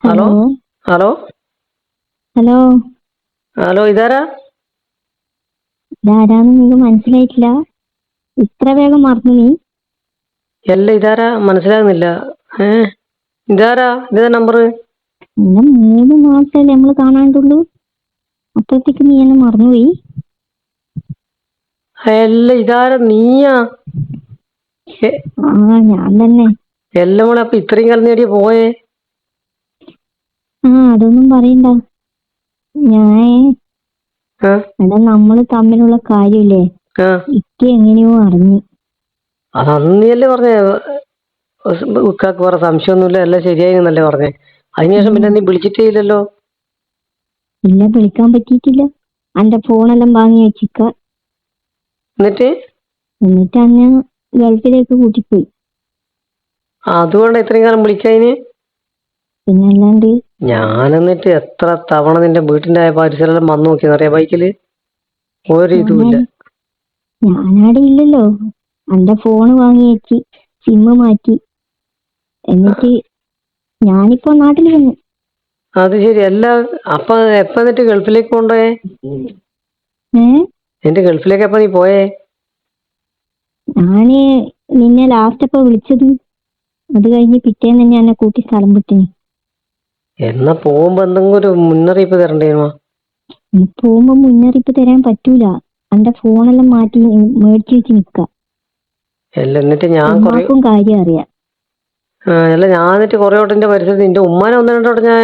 Hello hello hello hello hello ഇതാരാ? ഇതാരാന്ന് നിനക്ക് മനസ്സിലായിട്ടില്ല? ഇത്ര വേഗം മറന്നു നീ? അല്ല ഇതാരാ മനസ്സിലാകുന്നില്ല. ഏ ഇതാരാ? ഇതാ നമ്പർ? നിന്നെ 3 മാസമല്ലേ നമ്മള് കാണാണ്ടുള്ളൂ, അപ്പോഴത്തേക്ക് നീ എന്നെ മറന്നുപോയി? അല്ല ഇതാരാ? നീയാ? എ- ആ, ഞാൻ തന്നെ. എല്ലാം കൂടെ അപ്പൊ ഇത്രയും കാലം നേടിയ പോയേ? അതൊന്നും പറയണ്ട. ഞാൻ ആ എടാ, നമ്മള് തമ്മിലുള്ള കാര്യമില്ലേ, ആ ഇക്ക എങ്ങനെയോ അറിഞ്ഞു. അത് അന്ന് നീയല്ലേ പറഞ്ഞേ? ഉക്കാക്ക് വേറെ സംശയമൊന്നുമില്ല, എല്ലാം ശരിയായി എന്നല്ലേ പറഞ്ഞേ? അതിനുശേഷം ഉം. പിന്നെ നീ വിളിച്ചിട്ടേ ഇല്ലല്ലോ. ഇല്ല, വിളിക്കാൻ പറ്റിയിട്ടില്ല. എന്റെ ഫോണെല്ലാം വാങ്ങി വെച്ചിക്ക. എന്നിട്ട് എന്നിട്ട് അന്ന് ഗൾഫിലേക്ക് കൂട്ടിപ്പോയി. അതുകൊണ്ട് ഇത്രയും കാലം വിളിക്കാതിന്? പിന്നെ അല്ലാണ്ട്. ഞാൻ എന്നിട്ട് എത്ര തവണ നിന്റെ വീട്ടിന്റെ പരിസരം വന്നു നോക്കിയെന്നറിയാം ബൈക്കില്? ഒരു ഇതുമില്ല. ഞാനാടെ ഇല്ലല്ലോ. എന്റെ ഫോണ് വാങ്ങി വെച്ച് സിമ്മ് മാറ്റി. എന്നിട്ട് ഞാനിപ്പോ നാട്ടിൽ വന്നു. അത് ശരി. അല്ല അപ്പൊ എപ്പ എന്നിട്ട് ഗൾഫിലേക്ക് കൊണ്ടുപോയേ? ഏ എന്റെ ഗൾഫിലേക്ക് എപ്പ നീ പോയേ? ഞാന് നിന്നെ ലാസ്റ്റ് അപ്പൊ വിളിച്ചത്. അത് കഴിഞ്ഞ് പിറ്റേന്ന് തന്നെ എന്നെ കൂട്ടി സ്ഥലം വിട്ടിനി. എന്നാ പോകുമ്പോ എന്തെങ്കിലും ഒരു മുന്നറിയിപ്പ് തരണ്ടേനോ? നീ പോകുമ്പോ മുന്നറിയിപ്പ് തരാൻ പറ്റൂല. എന്റെ ഫോണെല്ലാം മാറ്റി മേടിച്ചു വെച്ച് നിക്ക. അല്ല എന്നിട്ട് ഞാൻ കൊറേ ഉമ്മാക്കും കാര്യം അറിയാം. അല്ല ഞാൻ എന്നിട്ട് കൊറേ വട്ടം എന്റെ പരിസരത്ത് നിന്റെ ഉമ്മാനെ ഒന്ന് രണ്ട് വട്ടം ഞാൻ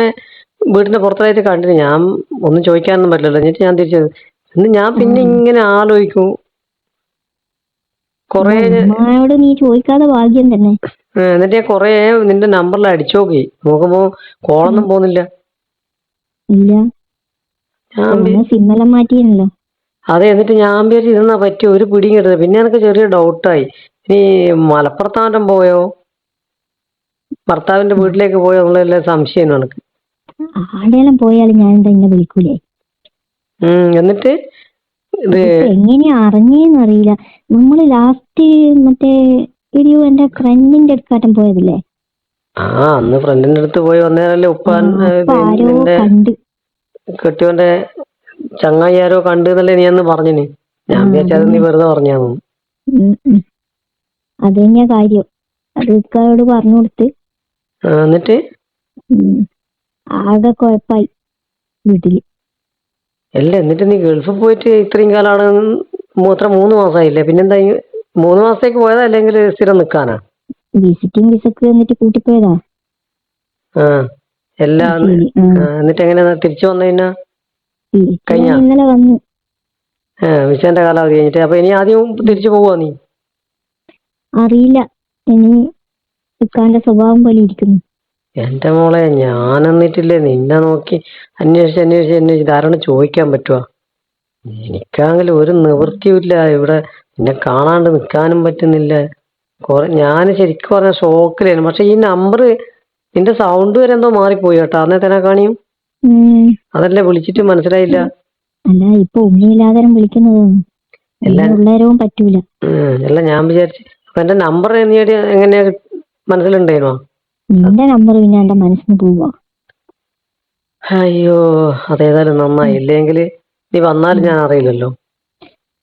വീടിന്റെ പുറത്തായിട്ട് കണ്ടിന്. ഞാൻ ഒന്നും ചോദിക്കാനൊന്നും പറ്റില്ലല്ലോ. എന്നിട്ട് ഞാൻ തിരിച്ചത് എന്നിട്ട് ഞാൻ ആ, പിന്നെ ഇങ്ങനെ ആലോചിക്കും കൊറേ. ഉമ്മയോട് നീ ചോദിക്കാതെ ഭാഗ്യം തന്നെ. എന്നിട്ട് ഞാൻ കൊറേ നിന്റെ നമ്പറിൽ അടിച്ചു നോക്കി, നോക്കുമ്പോ കോളൊന്നും പോകുന്നില്ല. ഇല്ല, ഞാൻ ഫോണ് സിമ്മെല്ലാം മാറ്റിയല്ലോ. അതെ. എന്നിട്ട് ഞാൻ വിചാരിച്ചു ഇതെന്നാ പറ്റിയ ഒരു പിടിയും കിട്ടുന്നത്. പിന്നെ എനിക്ക് ചെറിയ ഡൗട്ടായി, ഇനി മലപ്പുറത്താറ്റം പോയോ, ഭർത്താവിന്റെ വീട്ടിലേക്ക് പോയോ എന്നുള്ള സംശയം എനിക്ക്. ആടെല്ലാം പോയാലും ഞാൻ തന്നെ വിളിക്കൂലേ. എന്നിട്ട് ഇത് അതിപ്പോ എങ്ങനെയാ അറിഞ്ഞേന്നറിയില്ല. നമ്മള് ലാസ്റ്റ് മറ്റേ എന്റെ ഫ്രണ്ടിന്റെ അടുക്കാറ്റം പോയതില്ലേ? അന്ന് ഫ്രണ്ടിന്റെ അടുത്ത് പോയി വന്നേരല്ലേ ഉപ്പാൻ അപ്പൊ ആരോ നിന്റെ കണ്ട്. കെട്ടിയോന്റെ ചങ്ങായി ആരോ കണ്ടു എന്നല്ലേ നീ അന്ന് പറഞ്ഞിന്. ഞാൻ വിചാരിച്ചത് നീ അതന്നെ. വെറുതെ പറഞ്ഞാന്നു. അത് തന്നെയാ കാര്യം. അത് ഇക്കായോട് പറഞ്ഞു കൊടുത്ത്. എന്നിട്ട് ഉം, ആകെ കുഴപ്പായി വീട്ടില്. അല്ല എന്നിട്ട് നീ ഗൾഫിൽ പോയിട്ട് ഇത്രയും കാലാണ് എത്ര 3 മാസമായില്ലേ? പിന്നെന്താ 3 മാസത്തേക്ക് പോയതാ അല്ലെങ്കിൽ സ്ഥിരം നിക്കാനാ? വിസിറ്റിംഗ് വിസക്ക് എന്നിട്ട് കൂട്ടിപ്പോയതാ. ആ എല്ലാം. ശരി. എന്നിട്ട് എങ്ങനെയാ തിരിച്ചു വന്നു പിന്നെ? ഞാൻ കഴിഞ്ഞാ ഇന്നലെ വന്നു. വിസേന്റെ കാലാവധി കഴിഞ്ഞിട്ട് അപ്പൊ ഇനി ആദ്യം തിരിച്ചു പോവാ നീ? അറിയില്ല, ഇനി ഇക്കാന്റെ സ്വഭാവം പോലെ ഇരിക്കുന്നു. എന്റെ മോളെ, ഞാൻ എന്നിട്ടില്ലേ നിന്നെ നോക്കി അന്വേഷിച്ച് ധാരാളം ചോദിക്കാൻ പറ്റുവാ? എനിക്കാണെങ്കിൽ ഒരു നിവൃത്തിയുമില്ല. ഇവിടെ നിന്നെ കാണാണ്ട് നിൽക്കാനും പറ്റുന്നില്ല. ഞാൻ ശരിക്കും പറഞ്ഞ ഷോക്കിലായിരുന്നു. പക്ഷെ ഈ നമ്പർ നിന്റെ സൗണ്ട് വരെ എന്തോ മാറിപ്പോയി കേട്ടോ. അന്നേ തന്നെ കാണിയും ഉം, അതല്ലേ വിളിച്ചിട്ട് മനസ്സിലായില്ല. അല്ല, ഇപ്പൊ ഉണ്ണിയില്ലാതരം വിളിക്കുന്നതാണ്. എല്ലാം ഉള്ളേരവും പറ്റൂല. അല്ല ഞാൻ വിചാരിച്ചു അപ്പൊ എന്റെ നമ്പർ നീ എങ്ങനെയാ മനസ്സിലുണ്ടായിരുന്നോ? നിന്റെ നമ്പർ പിന്നെ എന്റെ മനസ്സിന് പോവാ. അയ്യോ, അതേതായാലും നന്നായി. ഇല്ലെങ്കിൽ നീ വന്നാലും ഞാൻ അറിയില്ലല്ലോ.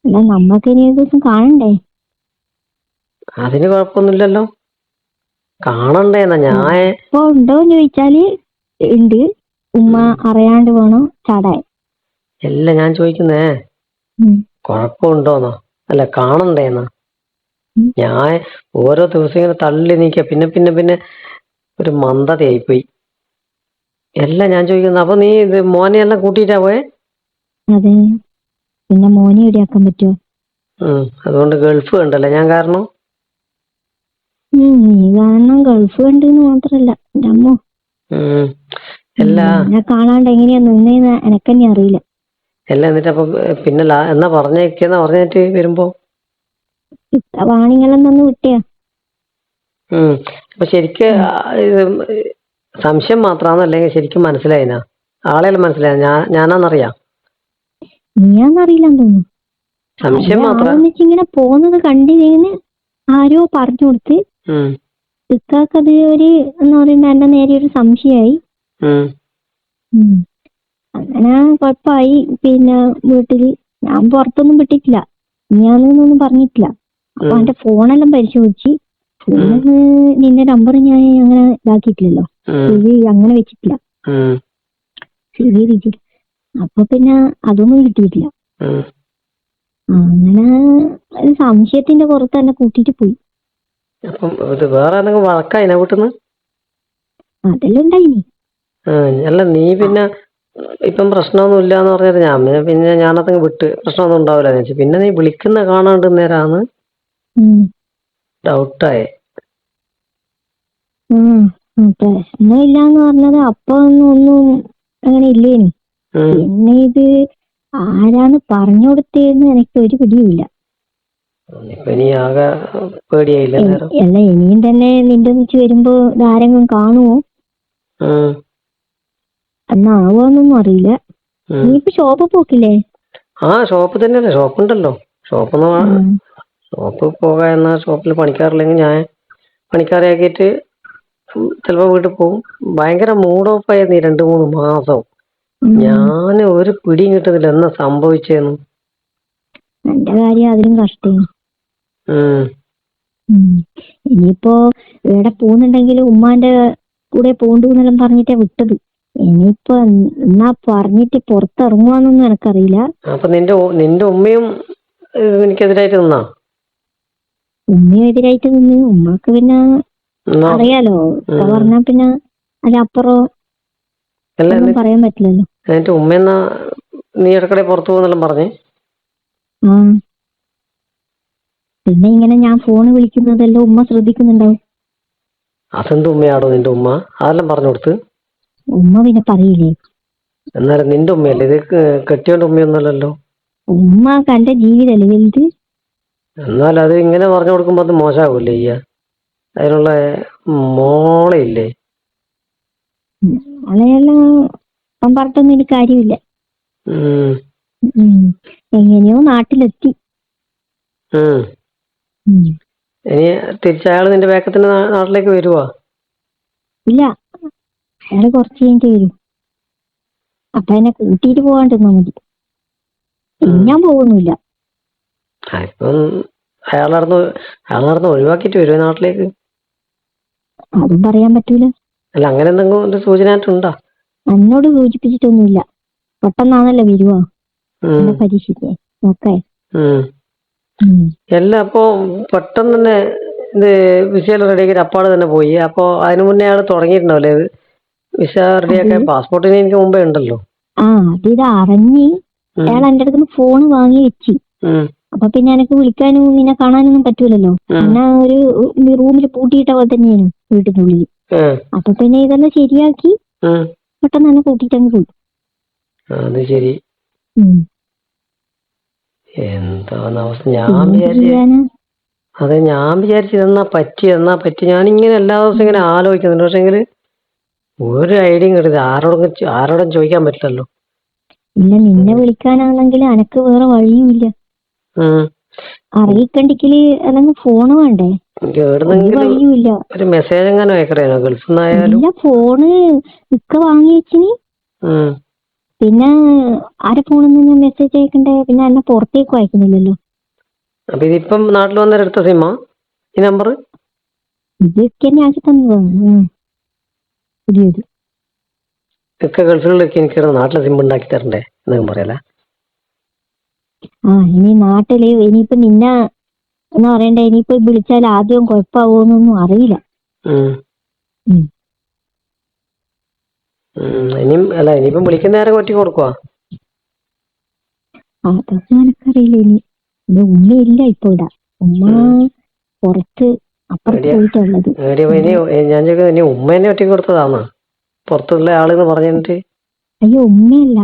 എന്നാ നമ്മക്ക് ഇനി ഒരു ദിവസം കാണണ്ടേ? അതിന് കുഴപ്പമൊന്നുമില്ലല്ലോ. കാണണ്ടേന്നാ ഞാൻ. ഇപ്പൊ ഉണ്ടോന്ന് ചോദിച്ചാല് ഉണ്ട്. ഉമ്മ അറിയാണ്ട് വേണോ ചാടാൻ? അല്ല ഞാൻ ചോദിക്കുന്നേ, കുഴപ്പമുണ്ടോന്നോ? അല്ല കാണണ്ടേന്നാ. ഞാൻ ഓരോ ദിവസം ഇങ്ങനെ തള്ളി നീക്കുക, പിന്നെ പിന്നെ പിന്നെ ഒരു മന്ദതയായിപ്പോയി. എല്ലാം ഞാൻ ചോദിക്കുന്നത്, അപ്പൊ നീ ഇത് മോനെ എല്ലാം കൂട്ടിയിട്ടാ പോയെ? അതെ, പിന്നെ മോനെ ഇടയാക്കാൻ പറ്റുമോ? അതുകൊണ്ട് ഗൾഫ് കണ്ടല്ലേ ഞാൻ കാരണം. നീ കാരണം ഗൾഫ് കണ്ടെന്ന് മാത്രല്ല എന്റെ അമ്മോ. എല്ലാ എന്നെ കാണാണ്ട് എങ്ങനെയാ നിന്നേന്ന് എനക്കെന്നെ അറിയില്ല. എല്ലാം എന്നിട്ട് അപ്പൊ പിന്നെ എന്നാ പറഞ്ഞേക്കെന്നാ പറഞ്ഞിട്ട് വരുമ്പോ? ഇത്ര വാണിങ്ങളെല്ലാം തന്നു വിട്ടയാ. അപ്പൊ ശരിക്ക് ഇത് സംശയം മാത്രമാണോ അല്ലെങ്കിൽ ശരിക്കും മനസ്സിലായിനാ? ആളെല്ലാം മനസ്സിലായ ഞാനാന്നറിയാം? നീയാന്നറിയില്ലെന്ന് തോന്നുന്നു. സംശയം മാത്ര. ആളെന്നിച്ചിങ്ങനെ പോകുന്നത് കണ്ടിരുന്ന് ആരോ പറഞ്ഞു കൊടുത്ത്. ഇക്കാക്കത് ഒരു എന്ന് പറയുമ്പോ എന്റെ നേരെ ഒരു സംശയമായി. ഉം. ഉം. അങ്ങനെ കുഴപ്പമായി. പിന്നെ വീട്ടില് ഞാൻ പുറത്തൊന്നും വിട്ടിട്ടില്ല, ഞാനൊന്നും പറഞ്ഞിട്ടില്ല. അപ്പൊ ഉം. എന്റെ ഫോണെല്ലാം പരിശോധിച്ച്, ഫോണില് നിന്റെ നമ്പർ ഞാൻ അങ്ങനെ ഇതാക്കിയിട്ടില്ലല്ലോ, ഉം. സേവ് അങ്ങനെ വെച്ചിട്ടില്ല, ഉം. സേവ് ചെയ്തിട്ടില്ല. അപ്പൊ പിന്നെ അതൊന്നും കിട്ടിയിട്ടില്ല. ഉം. അങ്ങനെ ഒരു സംശയത്തിന്റെ പുറത്ത് തന്നെ കൂട്ടിയിട്ട് പോയി. അപ്പം ഇത് വേറെ എന്തെങ്കിലും വഴക്കായിന വീട്ടിന്ന്? അതെല്ലാം ഉണ്ടായിനി. അല്ല നീ പിന്നെ ഇപ്പം പ്രശ്നമൊന്നും ഇല്ലാന്ന് പറഞ്ഞിട്ട് പിന്നെ ഞാനതങ്ങ് വിട്ട് പ്രശ്നമൊന്നും ഉണ്ടാവില്ല വെച്ചു. പിന്നെ നീ വിളിക്കുന്ന കാണാണ്ട് നേരാന്ന് ഉം. ഡൗട്ടായേ. പ്രശ്നമില്ലാന്ന് പറഞ്ഞത് അപ്പൊ ഒന്നും അങ്ങനെ ഇല്ലേനു. ഉം. പിന്നെ ഇത് ആരാന്ന് പറഞ്ഞു കൊടുത്തേന്ന് എനിക്ക് ഒരു പിടിയുമില്ല. ഇപ്പൊ നീ ആകെ പേടിയായില്ല നേരം. അല്ല, ഇനിയും തന്നെ നിന്റെ ഒന്നിച്ച് വരുമ്പോ ഇതാരെങ്കിലും കാണുമോ ഉം. എന്നാവുമെന്നൊന്നും അറിയില്ല. ഉം. നീ ഇപ്പൊ ഷോപ്പ് പോക്കില്ലേ? ഷോപ്പ് തന്നെയല്ലേ, ഷോപ്പുണ്ടല്ലോ. ഷോപ്പ് പോകാ എന്നാ ഷോപ്പിൽ പണിക്കാറില്ലെങ്കിൽ ഞാൻ പണിക്കാരെ ആക്കിയിട്ട് ചിലപ്പോ വീട്ടിൽ പോകും. ഭയങ്കര മൂഡ് ഓഫ് ആയിരുന്നു ഈ 2-3 മാസം. ഞാൻ ഒരു പിടിയും കിട്ടുന്നില്ല എന്നാ സംഭവിച്ചേന്ന്. എന്റെ കാര്യം അതിലും കഷ്ടമാണ്. ഉം. ഇനിയിപ്പോ ഇവിടെ പോകുന്നുണ്ടെങ്കിലും ഉമ്മാന്റെ കൂടെ പോണ്ടെന്നെല്ലാം പറഞ്ഞിട്ടാ വിട്ടത്. ഇനിയിപ്പോ എന്നാ പറഞ്ഞിട്ട് പുറത്തിറങ്ങുവാന്നൊന്നും എനക്കറിയില്ല. അപ്പൊ നിന്റെ ഉമ്മയും എനിക്കെതിരായിട്ട് നിന്നാ? ഉമ്മയും എതിരായിട്ട് നിന്ന്. ഉമ്മക്ക് പിന്നെ അറിയാലോ, പറഞ്ഞാ പിന്നെ അതിനപ്പുറം ഒന്നും പറയാൻ പറ്റില്ലല്ലോ. എന്നിട്ട് ഉമ്മയെന്നാ നീ ഇടക്കടെ പുറത്തു പോകുന്നെല്ലാം പറഞ്ഞേ? പിന്നെ ഇങ്ങനെ ഞാൻ ഫോണ് വിളിക്കുന്നതെല്ലാം ഉമ്മ ശ്രദ്ധിക്കുന്നുണ്ടാവും. അതെന്ത് ഉമ്മയാടോ നിന്റെ ഉമ്മ? അതെല്ലാം പറഞ്ഞു കൊടുത്ത്? ഉമ്മ പിന്നെ പറയില്ലേ. എന്നാലും നിന്റെ ഉമ്മയല്ലേ ഇത്, കെട്ടിയോണ്ട് ഉമ്മയൊന്നുമല്ലല്ലോ. ഉമ്മ കണ്ട ജീവിതല്ലേ വലുത്. എന്നാലും അത് ഇങ്ങനെ പറഞ്ഞു കൊടുക്കുമ്പോ അത് മോശമാകൂല്ലേ ചെയ്യാ? അതിനുള്ള മോളയില്ലേ? മോളെല്ലാം പറഞ്ഞിട്ടൊന്നും എനിക്ക് കാര്യമില്ല. എങ്ങനെയോ നാട്ടിലെത്തി. ഇനി തിരിച്ചയാള് നിന്റെ വേക്കത്തിന് നാട്ടിലേക്ക് വരുവാ? ഇല്ല, അയാള് കുറച്ച് കഴിഞ്ഞിട്ട് വരും. അപ്പൊ എന്നെ കൂട്ടിയിട്ട് പോകാണ്ടിരുന്നാ മതി. ഞാൻ പോകുന്നില്ല. ഇപ്പം അയാളടന്ന് ഒഴിവാക്കിട്ട് വരുവോ നാട്ടിലേക്ക്? അതും പറയാൻ പറ്റൂല. അല്ല, അങ്ങനെ എന്തെങ്കിലും ഒരു സൂചനയായിട്ടുണ്ടോ? എന്നോട് സൂചിപ്പിച്ചിട്ടൊന്നുമില്ല. പെട്ടെന്നാണല്ലോ വരുവാ എന്നെ പരീക്ഷിക്കേ നോക്കേ. അല്ല, അപ്പൊ പെട്ടെന്ന് തന്നെ ഇത് വിസയെല്ലാം റെഡിയാക്കിയിട്ട് അപ്പാട് തന്നെ പോയി. അപ്പൊ അതിനു മുന്നേ അയാൾ തുടങ്ങിയിട്ടുണ്ടാവില്ലേ വിസ റെഡിയാക്കാൻ? പാസ്പോർട്ടിന് എനിക്ക് മുമ്പേ ഉണ്ടല്ലോ. അതിത് അറിഞ്ഞ് അയാൾ എന്റെ അടുത്ത് ഫോൺ വാങ്ങി വെച്ച്. അപ്പൊ പിന്നെ എനക്ക് വിളിക്കാനും നിന്നെ കാണാനൊന്നും പറ്റൂലല്ലോ. എന്നാ ഒരു റൂമിൽ പൂട്ടിയിട്ട പോലെ തന്നെയാണ് വീട്ടിനുള്ളിൽ. അപ്പൊ പിന്നെ ഇതെല്ലാം ശരിയാക്കി പെട്ടെന്ന് തന്നെ കൂട്ടിട്ടങ്ങ് പോയി. അത് ശരി. എന്താണ് അവസ്ഥ? ഞാൻ വിചാരിച്ചു എന്നാ പറ്റി. ഞാനിങ്ങനെ എല്ലാ ദിവസവും ഇങ്ങനെ ആലോചിക്കുന്നുണ്ട്. പക്ഷെങ്കില് ഒരു ഐഡിയയും കിട്ടില്ല. ആരോടും ചോദിക്കാൻ പറ്റില്ലല്ലോ. ഇല്ല, നിന്നെ വിളിക്കാനാണെങ്കിൽ എനക്ക് വേറെ വഴിയുമില്ല. അറിയിക്കണ്ടെങ്കില് അല്ലെങ്കിൽ ഫോണ് വേണ്ടേ? വഴിയുമില്ല. ഒരു മെസ്സേജ് എങ്ങനെ അയക്കണോ ഗൾഫിൽ നിന്നായാലും? ഇല്ല, ഫോണ് ഇക്ക വാങ്ങി വെച്ചിന്. പിന്നെ ആരെ ഫോണിൽ നിന്ന് മെസ്സേജ് അയക്കണ്ടേ? പിന്നെ എന്നെ പുറത്തേക്കും അയക്കുന്നില്ലല്ലോ. അപ്പൊ ഇതിപ്പം നാട്ടിൽ വന്നേരം എടുത്ത സിമ്മാ ഈ നമ്പർ? ഇതൊക്കെ തന്നെ ആക്കി തന്നതാണ്. പുതിയത് ഒക്കെ ഗൾഫിലേക്ക് എനിക്ക് നാട്ടിലെ സിം ഉണ്ടാക്കി തരണ്ടേ എന്നൊക്കെ പറയല. ഇനി നാട്ടില് ഇനിയിപ്പോ നിന്നെ എന്നാ പറയണ്ടേ, ഇനിയിപ്പോ വിളിച്ചാൽ ആദ്യം കുഴപ്പമാവോന്നൊന്നും അറിയില്ല. ഇനിയിപ്പം വിളിക്കുന്ന നേരം ഒറ്റ കൊടുക്കുവാ? അതൊന്നും എനക്കറിയില്ല. ഇനി ഉമ്മയില്ല ഇപ്പൊ ഇവിടെ. ഉമ്മ പുറത്ത് അപ്പുറത്ത് പോയിട്ടുള്ളത്. ഞാൻ ചോദിക്കുന്നത്, ഇനി ഉമ്മ എന്നെ ഒറ്റ കൊടുത്തതാണോ പുറത്തുള്ള ആളെന്ന് പറഞ്ഞിട്ട്? അയ്യോ, ഉമ്മയല്ല.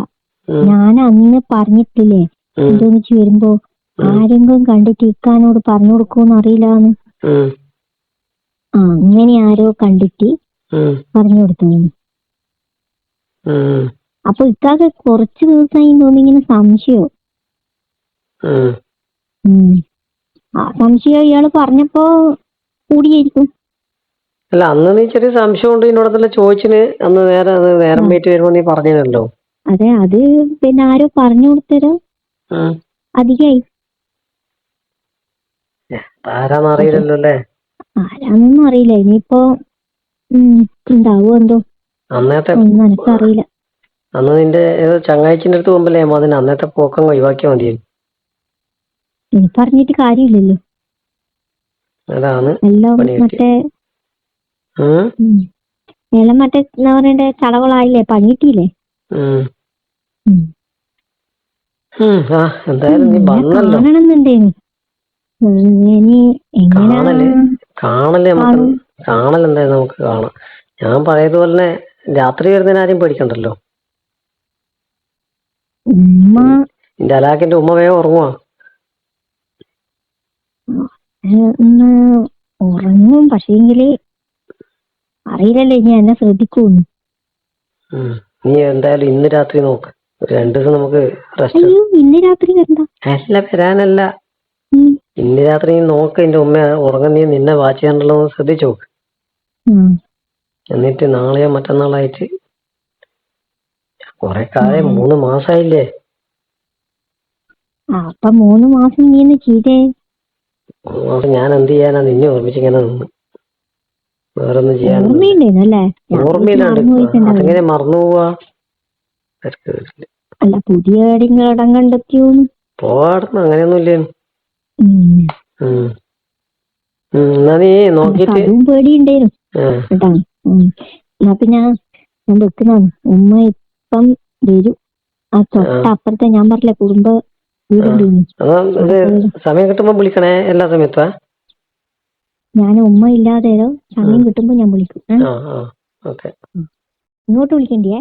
ഞാൻ അന്ന് പറഞ്ഞിട്ടില്ലേ എന്തോന്നിച്ച് വരുമ്പോ ആരെങ്കിലും കണ്ടിട്ട് ഇക്കാനോട് പറഞ്ഞു കൊടുക്കുമെന്ന് അറിയില്ലാന്ന്. അങ്ങനെ ആരോ കണ്ടിട്ട് പറഞ്ഞു കൊടുത്തു. അപ്പൊ ഇക്കാക്ക് കുറച്ച് ദിവസമായി തോന്നിങ്ങനെ സംശയോ. സംശയം ഇയാള് പറഞ്ഞപ്പോ കൂടിയായിരിക്കും. അല്ല അന്ന് നീ ചെറിയ സംശയം ഉണ്ട് എന്നോടത്തല്ല ചോദിച്ചിന് അന്ന് നേരം പോയിട്ട് വരുമ്പോ നീ പറഞ്ഞല്ലോ. അതെ, അത് പിന്നെ ആരോ പറഞ്ഞു കൊടുത്തരോ അധികമായി. ആരാന്ന് അറിയില്ലല്ലോ അല്ലേ? ആരാന്നൊന്നും അറിയില്ല. ഇനിയിപ്പോ ഉണ്ടാവോ എന്തോ, അന്നത്തെ എനിക്കറിയില്ല. അന്ന് നിന്റെ ഏതോ ചങ്ങാഴ്ചന്റെ അടുത്ത് പോകുമ്പല്ലേ അതിന് അന്നത്തെ പോക്കം ഒഴിവാക്കിയാൽ മതിയായിരുന്നു. ഇനി പറഞ്ഞിട്ട് കാര്യമില്ലല്ലോ. അതാണ് എല്ലാം മറ്റേ എല്ലാം മറ്റേ എന്താ പറയണ്ടേ ചടവുകളായില്ലേ, പണിയിട്ടില്ലേ. എന്തായാലും നീ വന്നല്ലോ. കാണണമെന്നുണ്ടേനു. ഇനി എങ്ങനെ കാണലെന്തായാലും നമുക്ക് കാണാം. ഞാൻ പഴയതുപോലെ തന്നെ രാത്രി വരുന്നതിന് ആരും പേടിക്കണ്ടല്ലോ. നിന്റെ അലാക്കിന്റെ ഉമ്മ വേഗം ഉറങ്ങുവാ. ഉറങ്ങും, പക്ഷേങ്കില് അറിയില്ലല്ലോ ഇനി എന്നെ ശ്രദ്ധിക്കൂന്ന്. നീ എന്തായാലും ഇന്ന് രാത്രി നോക്ക്. 2 ദിവസം നമുക്ക് റെസ്റ്റ്. അയ്യോ, ഇന്ന് രാത്രി വരണ്ട. അല്ല, വരാനല്ല. ഇന്ന് രാത്രി നീ നോക്ക് എന്റെ ഉമ്മ ഉറങ്ങുന്ന നിന്നെ വാച്ച് ചെയ്യാനുള്ളത് ശ്രദ്ധിച്ചു നോക്ക്. എന്നിട്ട് നാളെയോ മറ്റന്നാളായിട്ട് കൊറേ കാലം 3 മാസായില്ലേ. അപ്പൊ 3 മാസം നീ ഒന്ന് ചെയ്തേ. ഞാൻ എന്ത് ചെയ്യാനാ നിന്നെ ഓർമ്മിച്ചിങ്ങനെ നിന്ന്. വേറൊന്നും ചെയ്യാൻ ഓർമ്മയില്ലാണ്ട് അതെങ്ങനെ മറന്നു പോവാ? അല്ല, പുതിയ ഇടം കണ്ടെത്തിയോന്ന് പോവാടുന്നു അങ്ങനെയൊന്നും ഇല്ലേನು. എന്നാ നീ നോക്കിട്ട് പേടിയുണ്ടേനു കേട്ടാ. എന്നാ പിന്നെ ഞാൻ വെക്കുന്നതാണ്. ഉമ്മ ഇപ്പം വരും. ആ തൊട്ടപ്പുറത്തെ ഞാൻ പറഞ്ഞില്ലേ കുടുംബ വീടുണ്ട്. സമയം കിട്ടുമ്പോ വിളിക്കണേ. എല്ലാ സമയത്താ? ഞാൻ ഉമ്മ ഇല്ലാതെ സമയം കിട്ടുമ്പോ ഞാൻ വിളിക്കും. ഓക്കെ. ഇങ്ങോട്ട് വിളിക്കണ്ടേ?